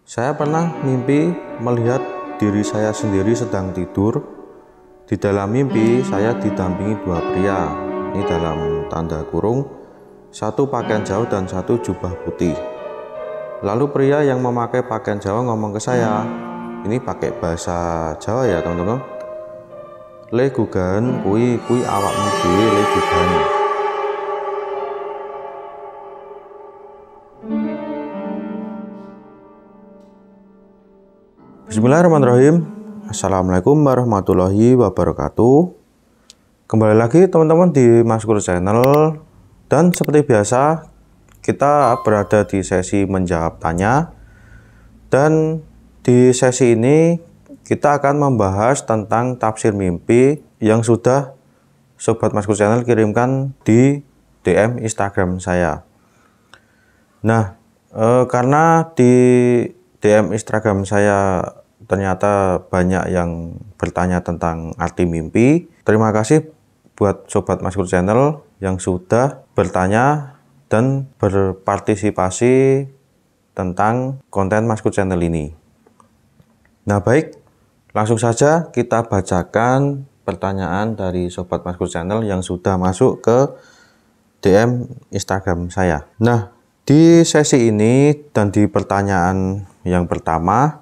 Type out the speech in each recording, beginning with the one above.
Saya pernah mimpi melihat diri saya sendiri sedang tidur. Di dalam mimpi, saya didampingi dua pria. Ini dalam tanda kurung, satu pakaian Jawa dan satu jubah putih. Lalu pria yang memakai pakaian Jawa ngomong ke saya, ini pakai bahasa Jawa ya teman-teman. Le gugan, kui awakmu dhewe le gugan. Bismillahirrahmanirrahim. Assalamualaikum warahmatullahi wabarakatuh. Kembali lagi teman-teman di Maskur Channel. Dan seperti biasa, kita berada di sesi menjawab tanya. Dan di sesi ini kita akan membahas tentang tafsir mimpi yang sudah Sobat Maskur Channel kirimkan di DM Instagram saya. Nah, karena di DM Instagram saya ternyata banyak yang bertanya tentang arti mimpi. Terima kasih buat Sobat Maskur Channel yang sudah bertanya dan berpartisipasi tentang konten Maskur Channel ini. Nah baik, langsung saja kita bacakan pertanyaan dari Sobat Maskur Channel yang sudah masuk ke DM Instagram saya. Nah, di sesi ini dan di pertanyaan yang pertama,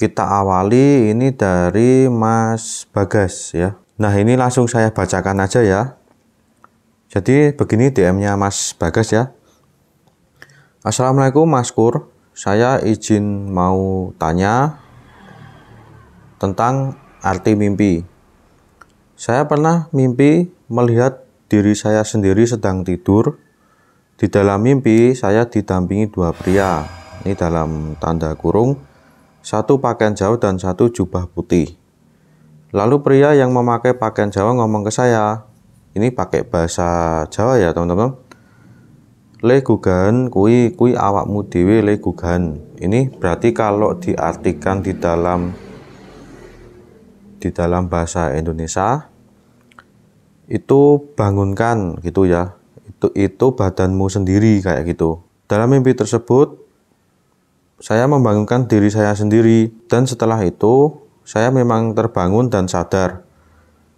kita awali ini dari Mas Bagas ya. Nah ini langsung saya bacakan aja ya. Jadi begini DM-nya Mas Bagas ya. Assalamualaikum Mas Kur, saya izin mau tanya tentang arti mimpi. Saya pernah mimpi melihat diri saya sendiri sedang tidur. Di dalam mimpi saya didampingi dua pria. Ini dalam tanda kurung, satu pakaian Jawa dan satu jubah putih. Lalu pria yang memakai pakaian Jawa ngomong ke saya, ini pakai bahasa Jawa ya teman-teman. Le gugan, kui awakmu dhewe le gugan. Ini berarti kalau diartikan di dalam bahasa Indonesia itu bangunkan gitu ya. Itu badanmu sendiri kayak gitu. Dalam mimpi tersebut saya membangunkan diri saya sendiri, dan setelah itu saya memang terbangun dan sadar.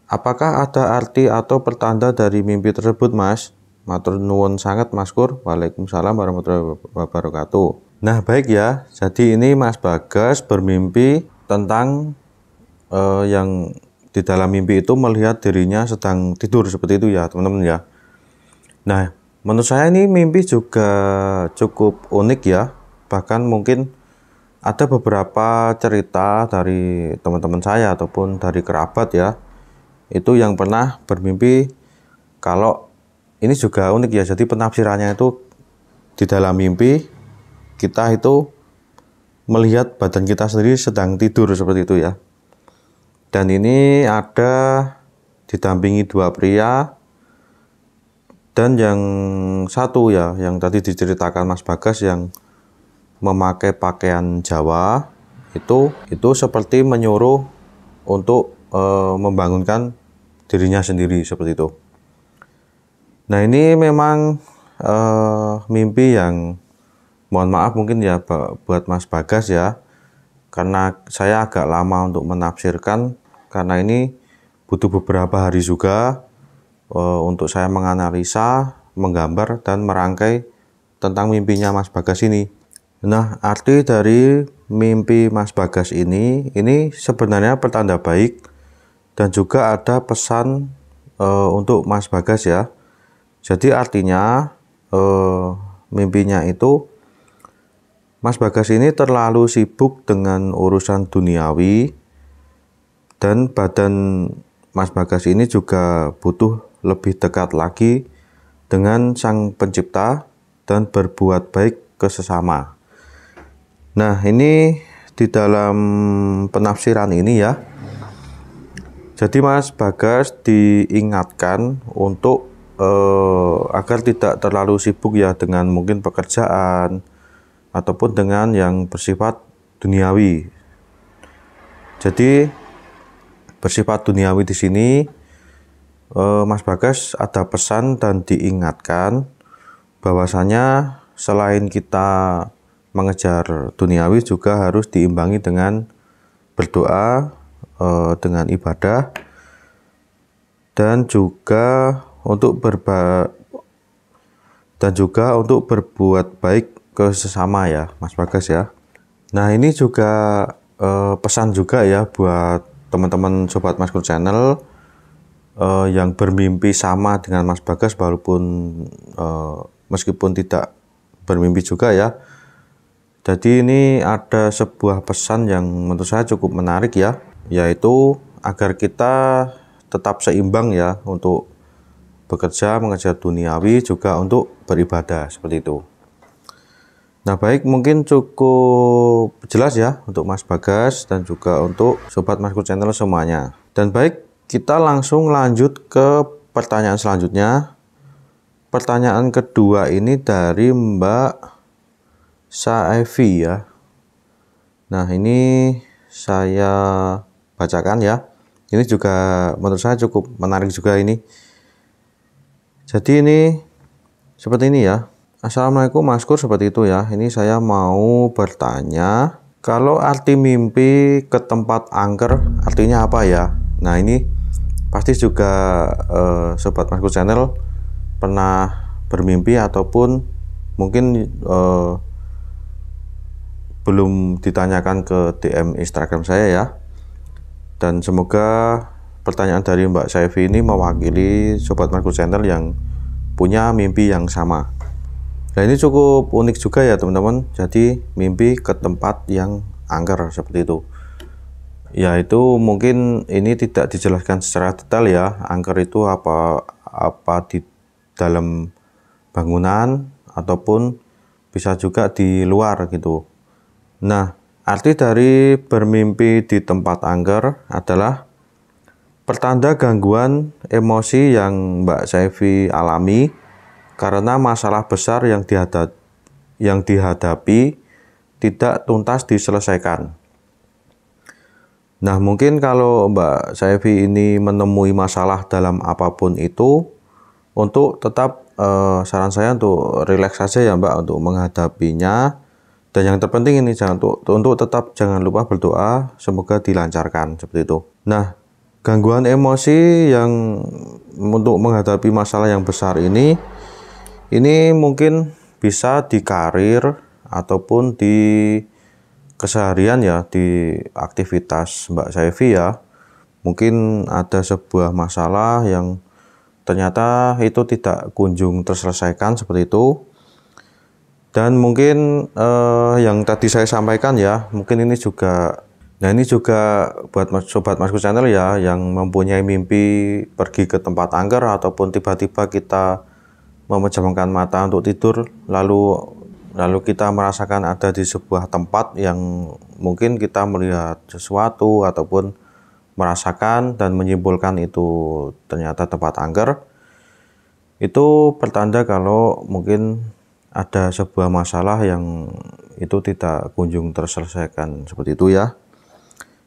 Apakah ada arti atau pertanda dari mimpi tersebut, Mas? Matur nuwun sangat, Mas Kur. Waalaikumsalam warahmatullahi wabarakatuh. Nah, baik ya. Jadi ini Mas Bagas bermimpi tentang yang di dalam mimpi itu melihat dirinya sedang tidur seperti itu ya, teman-teman ya. Nah, menurut saya ini mimpi juga cukup unik ya. Bahkan mungkin ada beberapa cerita dari teman-teman saya ataupun dari kerabat ya, itu yang pernah bermimpi kalau ini juga unik ya. Jadi penafsirannya itu di dalam mimpi kita itu melihat badan kita sendiri sedang tidur seperti itu ya. Dan ini ada didampingi dua pria, dan yang satu ya, yang tadi diceritakan Mas Bagas yang memakai pakaian Jawa itu seperti menyuruh untuk membangunkan dirinya sendiri seperti itu. Nah ini memang mimpi yang mohon maaf mungkin ya buat Mas Bagas ya, karena saya agak lama untuk menafsirkan, karena ini butuh beberapa hari juga untuk saya menganalisa, menggambar dan merangkai tentang mimpinya Mas Bagas ini. Nah, arti dari mimpi Mas Bagas ini sebenarnya pertanda baik, dan juga ada pesan untuk Mas Bagas ya. Jadi artinya mimpinya itu Mas Bagas ini terlalu sibuk dengan urusan duniawi, dan badan Mas Bagas ini juga butuh lebih dekat lagi dengan Sang Pencipta dan berbuat baik ke sesama. Nah ini di dalam penafsiran ini ya, jadi Mas Bagas diingatkan untuk agar tidak terlalu sibuk ya dengan mungkin pekerjaan ataupun dengan yang bersifat duniawi. Jadi bersifat duniawi di sini Mas Bagas ada pesan dan diingatkan bahwasanya selain kita mengejar duniawi juga harus diimbangi dengan berdoa, dengan ibadah, dan juga untuk berbuat baik ke sesama ya, Mas Bagas ya. Nah, ini juga pesan juga ya buat teman-teman Sobat Maskur Channel yang bermimpi sama dengan Mas Bagas, walaupun meskipun tidak bermimpi juga ya. Jadi ini ada sebuah pesan yang menurut saya cukup menarik ya, yaitu agar kita tetap seimbang ya untuk bekerja, mengejar duniawi, juga untuk beribadah, seperti itu. Nah, baik, mungkin cukup jelas ya untuk Mas Bagas dan juga untuk Sobat Maskur Channel semuanya. Dan baik, kita langsung lanjut ke pertanyaan selanjutnya. Pertanyaan kedua ini dari Mbak Saevi ya. Nah, ini saya bacakan ya. Ini juga menurut saya cukup menarik juga ini. Jadi ini seperti ini ya. Assalamualaikum Maskur, seperti itu ya. Ini saya mau bertanya, kalau arti mimpi ke tempat angker artinya apa ya? Nah, ini pasti juga Sobat Maskur Channel pernah bermimpi ataupun mungkin belum ditanyakan ke DM Instagram saya ya. Dan semoga pertanyaan dari Mbak Saevi ini mewakili Sobat Maskur Channel yang punya mimpi yang sama. Nah, ini cukup unik juga ya teman-teman. Jadi mimpi ke tempat yang angker seperti itu. Yaitu mungkin ini tidak dijelaskan secara detail ya. Angker itu apa di dalam bangunan ataupun bisa juga di luar gitu. Nah, arti dari bermimpi di tempat angker adalah pertanda gangguan emosi yang Mbak Saevi alami karena masalah besar yang dihadapi tidak tuntas diselesaikan. Nah, mungkin kalau Mbak Saevi ini menemui masalah dalam apapun itu, untuk tetap saran saya untuk rileks saja ya Mbak, untuk menghadapinya. Dan yang terpenting ini untuk tetap jangan lupa berdoa, semoga dilancarkan seperti itu. Nah, gangguan emosi yang untuk menghadapi masalah yang besar ini mungkin bisa di karir ataupun di keseharian ya, di aktivitas Mbak Saevi ya. Mungkin ada sebuah masalah yang ternyata itu tidak kunjung terselesaikan seperti itu. Dan mungkin yang tadi saya sampaikan ya, mungkin ini juga, nah ini juga buat Sobat Maskur Channel ya, yang mempunyai mimpi pergi ke tempat angker ataupun tiba-tiba kita memejamkan mata untuk tidur, lalu kita merasakan ada di sebuah tempat yang mungkin kita melihat sesuatu ataupun merasakan dan menyimpulkan itu ternyata tempat angker. Itu pertanda kalau mungkin ada sebuah masalah yang itu tidak kunjung terselesaikan seperti itu ya.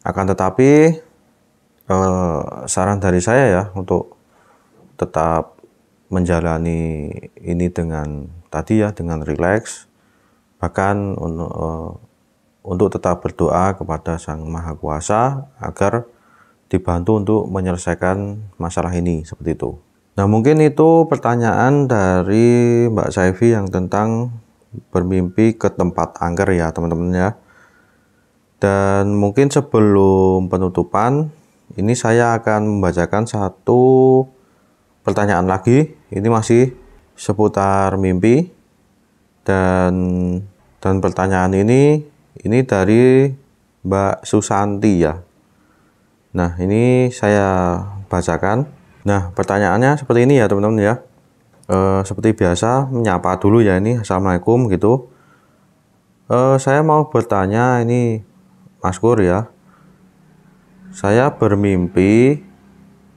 Akan tetapi saran dari saya ya untuk tetap menjalani ini dengan tadi ya, dengan rileks, bahkan untuk tetap berdoa kepada Sang Maha Kuasa agar dibantu untuk menyelesaikan masalah ini seperti itu. Nah, mungkin itu pertanyaan dari Mbak Saevi yang tentang bermimpi ke tempat angker ya teman-teman ya. Dan mungkin sebelum penutupan, ini saya akan membacakan satu pertanyaan lagi. Ini masih seputar mimpi. Dan pertanyaan ini dari Mbak Susanti ya. Nah, ini saya bacakan. Nah, pertanyaannya seperti ini ya teman-teman ya. Seperti biasa menyapa dulu ya, ini Assalamualaikum gitu. Saya mau bertanya ini Maskur ya. Saya bermimpi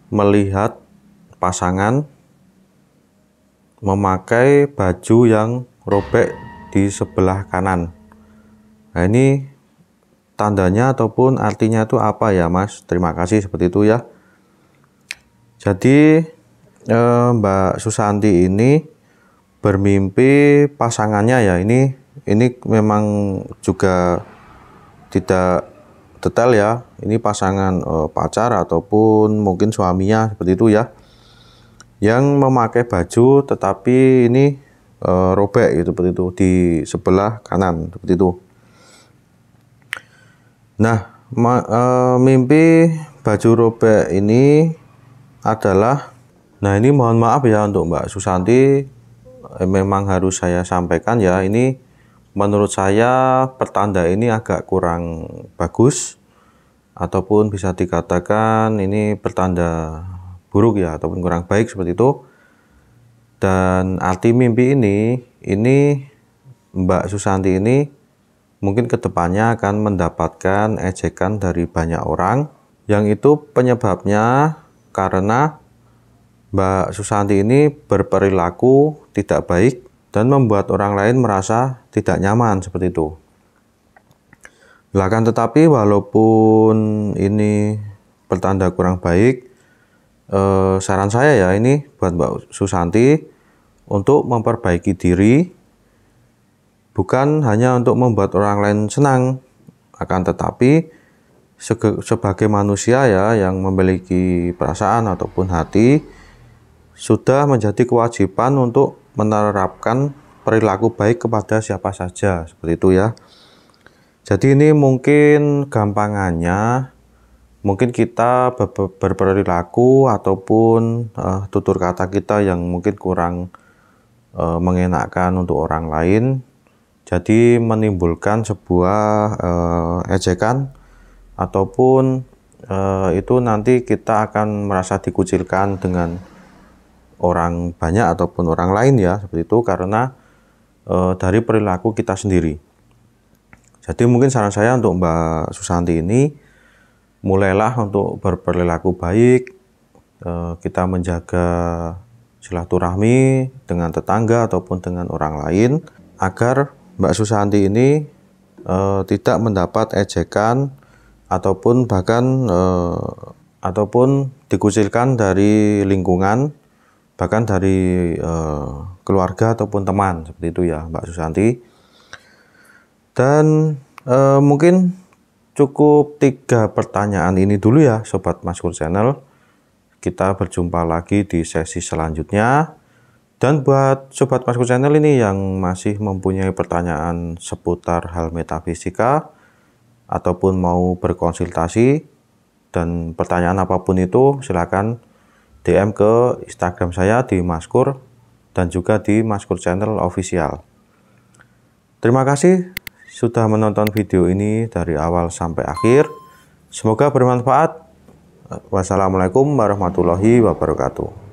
melihat pasangan memakai baju yang robek di sebelah kanan. Nah, ini tandanya ataupun artinya itu apa ya Mas? Terima kasih, seperti itu ya. Jadi Mbak Susanti ini bermimpi pasangannya ya, ini ini memang juga tidak detail ya. Ini pasangan pacar ataupun mungkin suaminya seperti itu ya, yang memakai baju tetapi ini robek gitu, seperti itu di sebelah kanan seperti itu. Nah, mimpi baju robek ini adalah, nah ini mohon maaf ya untuk Mbak Susanti, memang harus saya sampaikan ya, ini menurut saya pertanda ini agak kurang bagus, ataupun bisa dikatakan ini pertanda buruk ya, ataupun kurang baik seperti itu. Dan arti mimpi ini Mbak Susanti ini mungkin kedepannya akan mendapatkan ejekan dari banyak orang, yang itu penyebabnya karena Mbak Susanti ini berperilaku tidak baik dan membuat orang lain merasa tidak nyaman seperti itu. Akan tetapi walaupun ini pertanda kurang baik, saran saya ya ini buat Mbak Susanti untuk memperbaiki diri, bukan hanya untuk membuat orang lain senang, akan tetapi sebagai manusia ya yang memiliki perasaan ataupun hati, sudah menjadi kewajiban untuk menerapkan perilaku baik kepada siapa saja seperti itu ya. Jadi ini mungkin gampangannya, mungkin kita berperilaku ataupun tutur kata kita yang mungkin kurang mengenakan untuk orang lain, jadi menimbulkan sebuah ejekan ataupun itu nanti kita akan merasa dikucilkan dengan orang banyak ataupun orang lain ya, seperti itu karena dari perilaku kita sendiri. Jadi mungkin saran saya untuk Mbak Susanti ini, mulailah untuk berperilaku baik, kita menjaga silaturahmi dengan tetangga ataupun dengan orang lain, agar Mbak Susanti ini tidak mendapat ejekan ataupun bahkan ataupun dikucilkan dari lingkungan, bahkan dari keluarga ataupun teman seperti itu ya Mbak Susanti. Dan mungkin cukup 3 pertanyaan ini dulu ya Sobat Maskur Channel. Kita berjumpa lagi di sesi selanjutnya. Dan buat Sobat Maskur Channel ini yang masih mempunyai pertanyaan seputar hal metafisika ataupun mau berkonsultasi dan pertanyaan apapun itu, silakan DM ke Instagram saya di Maskur dan juga di Maskur Channel Official. Terima kasih sudah menonton video ini dari awal sampai akhir. Semoga bermanfaat. Wassalamualaikum warahmatullahi wabarakatuh.